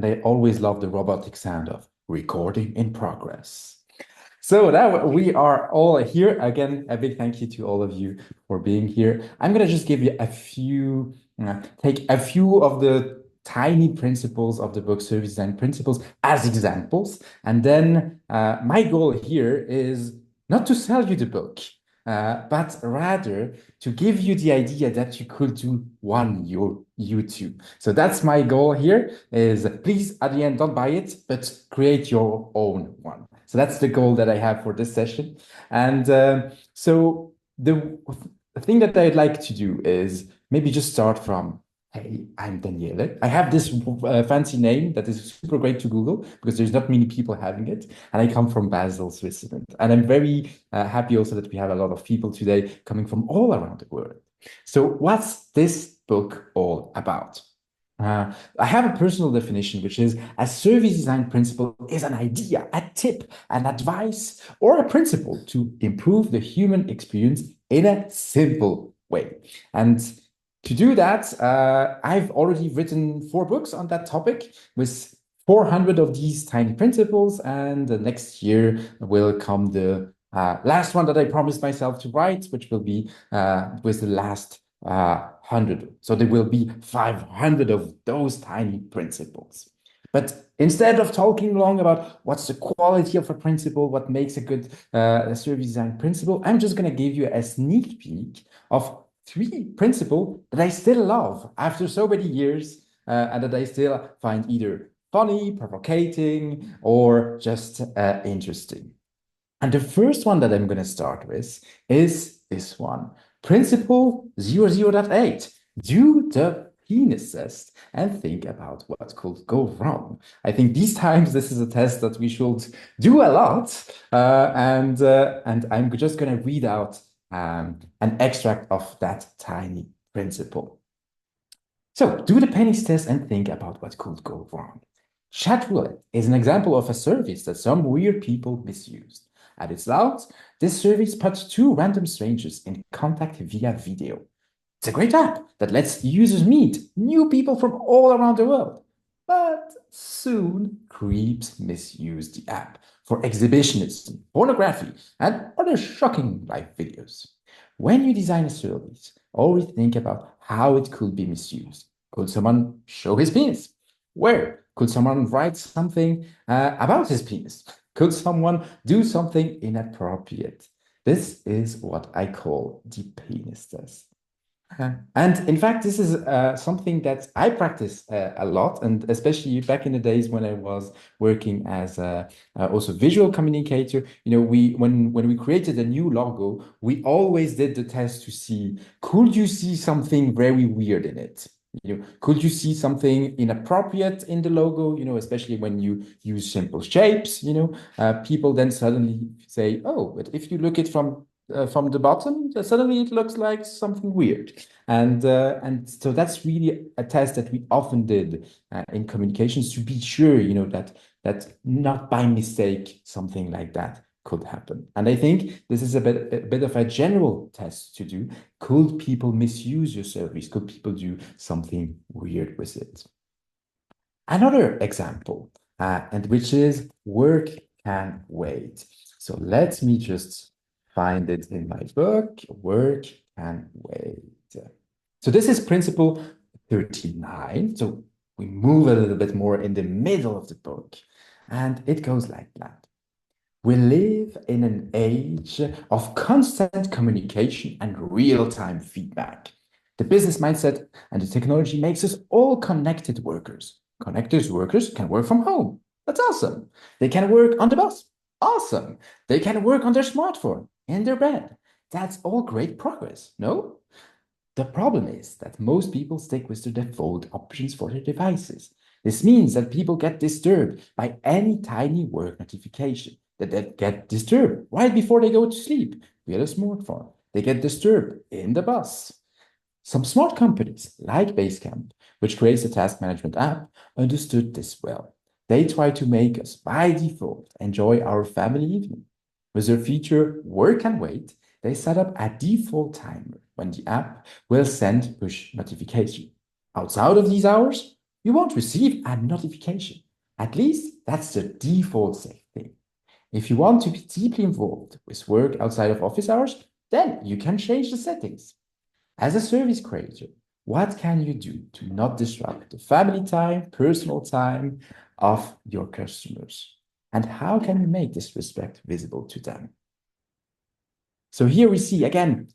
and I always love the robotic sound of recording in progress. So that we are all here. Again, a big thank you to all of you for being here. I'm gonna just give you a few, take a few of the tiny principles of the book Service Design Principles as examples. And then my goal here is not to sell you the book, but rather to give you the idea that you could do one you too. So that's my goal here is please at the end don't buy it, but create your own one. So that's the goal that I have for this session. And so the thing that I'd like to do is maybe just start from, hey, I'm Daniele. I have this fancy name that is super great to Google because there's not many people having it. And I come from Basel, Switzerland. And I'm very happy also that we have a lot of people today coming from all around the world. So what's this book all about? I have a personal definition, which is a service design principle is an idea, a tip, an advice, or a principle to improve the human experience in a simple way. And to do that, I've already written 4 books on that topic with 400 of these tiny principles. And the next year will come the last one that I promised myself to write, which will be with the last 100. So there will be 500 of those tiny principles. But instead of talking long about what's the quality of a principle, what makes a good service design principle, I'm just going to give you a sneak peek of 3 principles that I still love after so many years and that I still find either funny, provocating, or just interesting. And the first one that I'm going to start with is this one. Principle 00.8. Do the penis test and think about what could go wrong. I think these times this is a test that we should do a lot. And I'm just going to read out an extract of that tiny principle. So do the penis test and think about what could go wrong. Chat roulette is an example of a service that some weird people misused. At its launch, this service put 2 random strangers in contact via video. It's a great app that lets users meet new people from all around the world. But soon, creeps misuse the app for exhibitionism, pornography, and other shocking live videos. When you design a service, always think about how it could be misused. Could someone show his penis? Where? Could someone write something about his penis? Could someone do something inappropriate? This is what I call the penis test. And in fact, this is something that I practice a lot, and especially back in the days when I was working as a also visual communicator. You know, we when we created a new logo, we always did the test to see could you see something very weird in it. You know, could you see something inappropriate in the logo? You know, especially when you use simple shapes. You know, people then suddenly say, "Oh, but if you look it from the bottom, suddenly it looks like something weird." And so that's really a test that we often did in communications to be sure, you know, that not by mistake something like that could happen. And I think this is a bit of a general test to do. Could people misuse your service? Could people do something weird with it? Another example, and which is work can wait. So let me just find it in my book. Work can wait. So this is principle 39. So we move a little bit more in the middle of the book, and it goes like that. We live in an age of constant communication and real-time feedback. The business mindset and the technology makes us all connected workers. Connected workers can work from home. That's awesome. They can work on the bus. Awesome. They can work on their smartphone, in their bed. That's all great progress, no? The problem is that most people stick with the default options for their devices. This means that people get disturbed by any tiny work notification, that they get disturbed right before they go to sleep via the smartphone. They get disturbed in the bus. Some smart companies, like Basecamp, which creates a task management app, understood this well. They try to make us, by default, enjoy our family evening. With their feature Work and Wait, they set up a default timer when the app will send push notification. Outside of these hours, you won't receive a notification. At least that's the default setting. If you want to be deeply involved with work outside of office hours, then you can change the settings. As a service creator, what can you do to not disrupt the family time, personal time of your customers? And how can you make this respect visible to them? So here we see again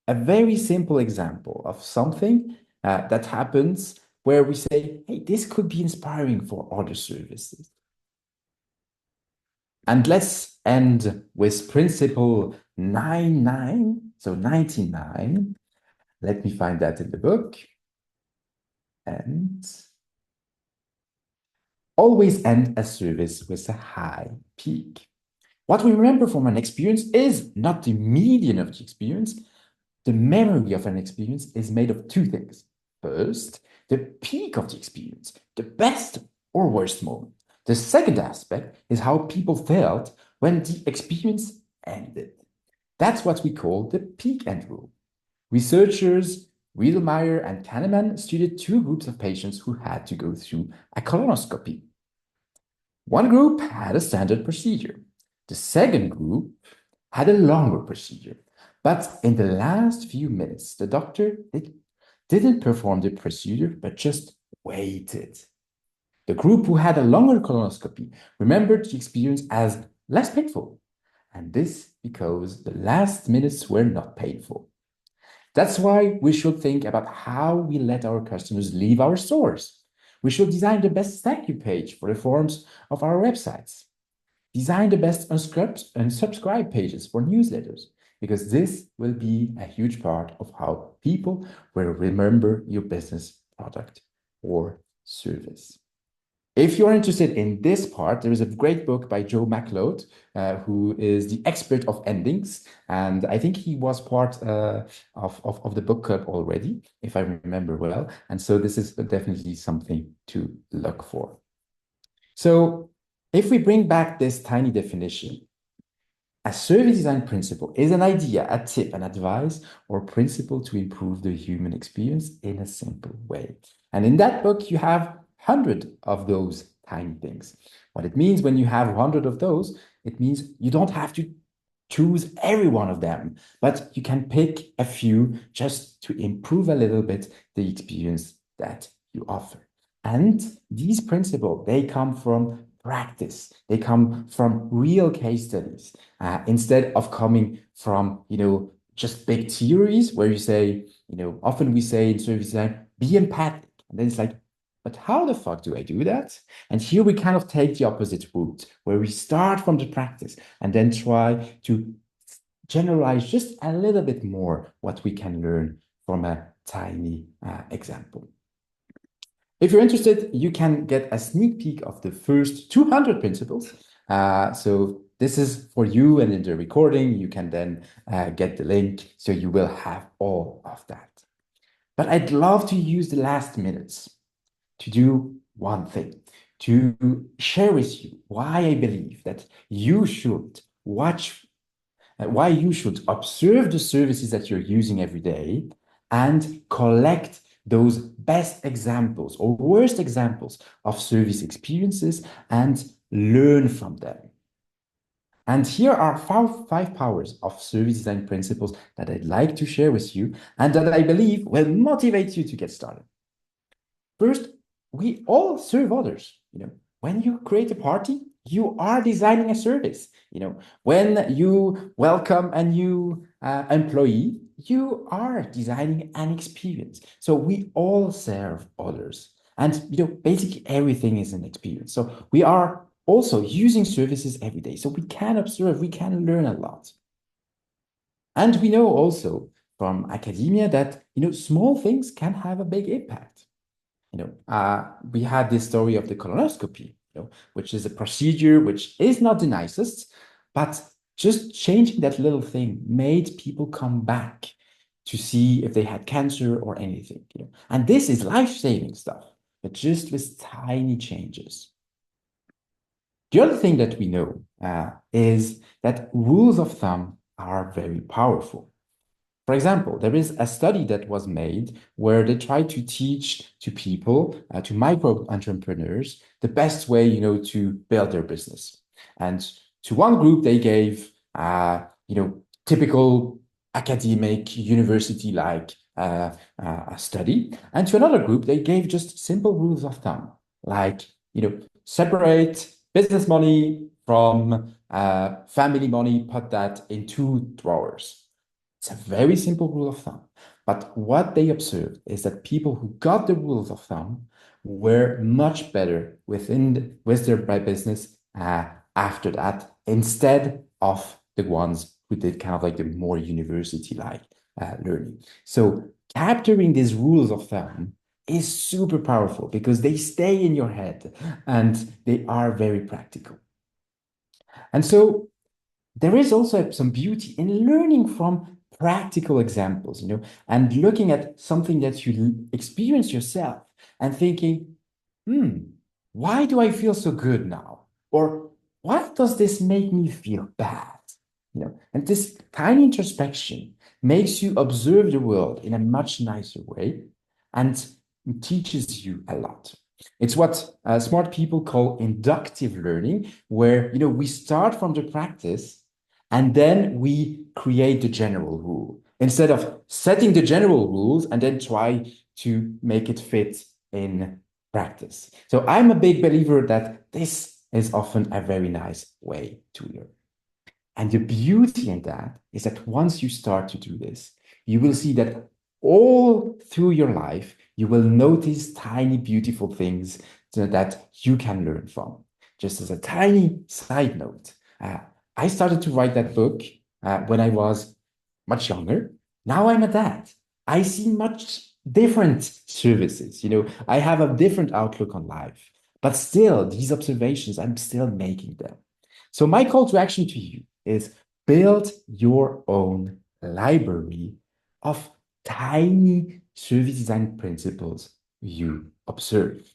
a very simple example of something that happens where we say, hey, this could be inspiring for other services. And let's end with principle 99, so 99. Let me find that in the book. And always end a service with a high peak. What we remember from an experience is not the median of the experience. The memory of an experience is made of two things. First, the peak of the experience, the best or worst moment. The second aspect is how people felt when the experience ended. That's what we call the peak end rule. Researchers Riedelmeier and Kahneman studied two groups of patients who had to go through a colonoscopy. One group had a standard procedure. The second group had a longer procedure. But in the last few minutes, the doctor didn't perform the procedure, but just waited. The group who had a longer colonoscopy remembered the experience as less painful. And this because the last minutes were not painful. That's why we should think about how we let our customers leave our stores. We should design the best thank you page for the forms of our websites. Design the best unsubscribe pages for newsletters, because this will be a huge part of how people will remember your business, product, or service. If you're interested in this part, there is a great book by Joe McLeod, who is the expert of endings. And I think he was part of the book club already, if I remember well. And so this is definitely something to look for. So if we bring back this tiny definition, a service design principle is an idea, a tip, an advice, or principle to improve the human experience in a simple way. And in that book, you have 100 of those tiny things. What it means when you have 100 of those, it means you don't have to choose every one of them, but you can pick a few just to improve a little bit the experience that you offer. And these principles, they come from practice. They come from real case studies instead of coming from, just big theories where you say, often we say in service design, be empathic. And then it's like, but how the fuck do I do that? And here we kind of take the opposite route, where we start from the practice and then try to generalize just a little bit more what we can learn from a tiny example. If you're interested, you can get a sneak peek of the first 200 principles. So this is for you, and in the recording, you can then get the link, so you will have all of that. But I'd love to use the last minutes to do one thing, to share with you why I believe that you should why you should observe the services that you're using every day and collect those best examples or worst examples of service experiences and learn from them. And here are five powers of service design principles that I'd like to share with you and that I believe will motivate you to get started. First, we all serve others. When you create a party, you are designing a service. When you welcome a new employee, you are designing an experience. So we all serve others. And basically everything is an experience. So we are also using services every day. So we can observe, we can learn a lot. And we know also from academia that small things can have a big impact. We had this story of the colonoscopy, which is a procedure which is not the nicest, but just changing that little thing made people come back to see if they had cancer or anything. And this is life-saving stuff, but just with tiny changes. The other thing that we know is that rules of thumb are very powerful. For example, there is a study that was made where they tried to teach to people, to micro entrepreneurs, the best way, to build their business. And to one group, they gave, typical academic university like a study. And to another group, they gave just simple rules of thumb, like, separate business money from family money, put that in two drawers. It's a very simple rule of thumb. But what they observed is that people who got the rules of thumb were much better with their business after that, instead of the ones who did kind of like the more university-like learning. So capturing these rules of thumb is super powerful because they stay in your head and they are very practical. And so there is also some beauty in learning from practical examples, and looking at something that you experience yourself and thinking, hmm, why do I feel so good now? Or why does this make me feel bad? And this tiny introspection makes you observe the world in a much nicer way and teaches you a lot. It's what smart people call inductive learning, where we start from the practice and then we create the general rule instead of setting the general rules and then try to make it fit in practice. So I'm a big believer that this is often a very nice way to learn. And the beauty in that is that once you start to do this, you will see that all through your life, you will notice tiny, beautiful things that you can learn from. Just as a tiny side note, I started to write that book when I was much younger. Now I'm a dad. I see much different services. I have a different outlook on life, but still, these observations, I'm still making them. So my call to action to you is build your own library of tiny service design principles you observe.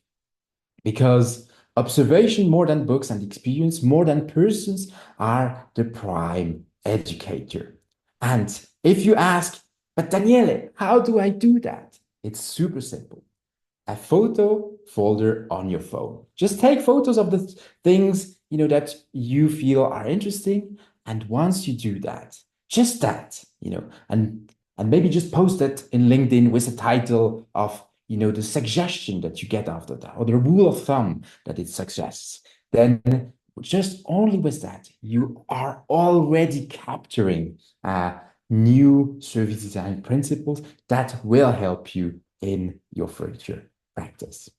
Because observation more than books and experience more than persons are the prime educator. And if you ask, but Daniele, how do I do that? It's super simple. A photo folder on your phone. Just take photos of the things that you feel are interesting. And once you do that, just that, and maybe just post it in LinkedIn with a title of the suggestion that you get after that, or the rule of thumb that it suggests, then just only with that, you are already capturing new service design principles that will help you in your future practice.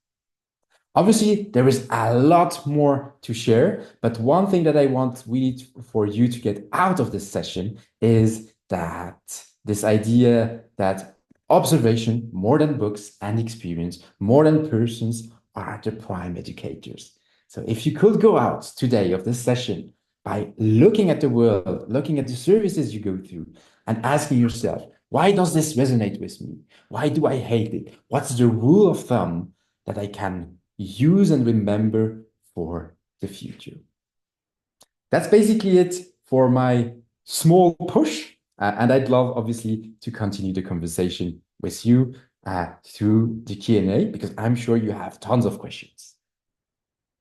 Obviously, there is a lot more to share, but one thing that I want really for you to get out of this session is that this idea that observation, more than books, and experience, more than persons, are the prime educators. So if you could go out today of this session by looking at the world, looking at the services you go through, and asking yourself, why does this resonate with me? Why do I hate it? What's the rule of thumb that I can use and remember for the future? That's basically it for my small push. And I'd love, obviously, to continue the conversation with you through the Q&A, because I'm sure you have tons of questions.